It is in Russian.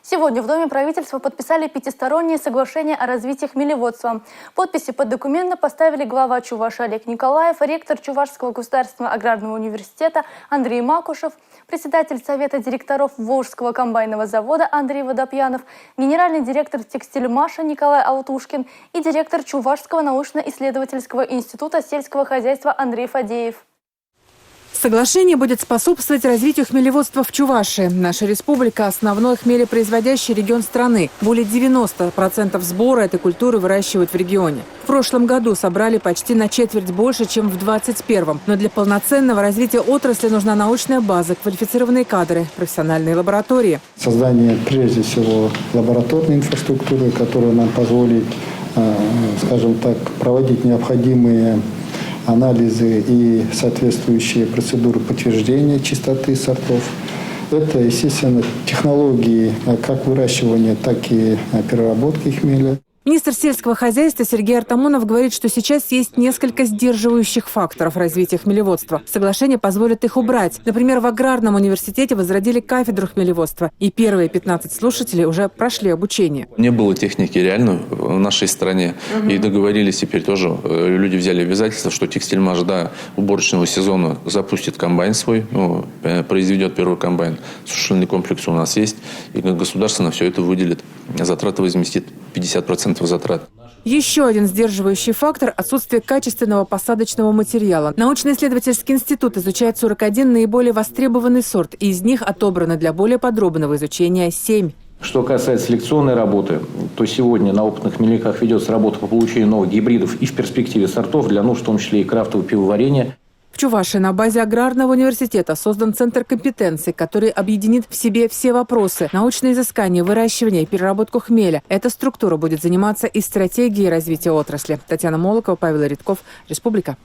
Сегодня в Доме правительства подписали пятистороннее соглашение о развитии хмелеводства. Подписи под документы поставили глава Чувашии Олег Николаев, ректор Чувашского государственного аграрного университета Андрей Макушев, председатель Совета директоров Волжского комбайного завода Андрей Водопьянов, генеральный директор текстильмаша Николай Алтушкин и директор Чувашского научно-исследовательского института сельского хозяйства Андрей Фадеев. Соглашение будет способствовать развитию хмелеводства в Чувашии. Наша республика – основной хмелепроизводящий регион страны. Более 90% сбора этой культуры выращивают в регионе. В прошлом году собрали почти на четверть больше, чем в 2021. Но для полноценного развития отрасли нужна научная база, квалифицированные кадры, профессиональные лаборатории. Создание, прежде всего, лабораторной инфраструктуры, которая нам позволит, скажем так, проводить необходимые анализы и соответствующие процедуры подтверждения чистоты сортов. Это, естественно, технологии как выращивания, так и переработки хмеля. Министр сельского хозяйства Сергей Артамонов говорит, что сейчас есть несколько сдерживающих факторов развития хмелеводства. Соглашение позволит их убрать. Например, в аграрном университете возродили кафедру хмелеводства. И первые 15 слушателей уже прошли обучение. Не было техники реально в нашей стране. И договорились теперь тоже. Люди взяли обязательство, что текстильмаш до уборочного сезона запустит комбайн свой, произведет первый комбайн. Сушильный комплекс у нас есть. И государство на все это выделит. Затраты возместит 50% затрат. Еще один сдерживающий фактор – отсутствие качественного посадочного материала. Научно-исследовательский институт изучает 41 наиболее востребованный сорт, и из них отобрано для более подробного изучения 7. Что касается селекционной работы, то сегодня на опытных хмельниках ведется работа по получению новых гибридов и в перспективе сортов для нужд, в том числе и крафтового пивоварения. В Чувашии на базе аграрного университета создан центр компетенций, который объединит в себе все вопросы – научные изыскания, выращивание и переработку хмеля. Эта структура будет заниматься и стратегией развития отрасли. Татьяна Молокова, Павел Редков, Республика.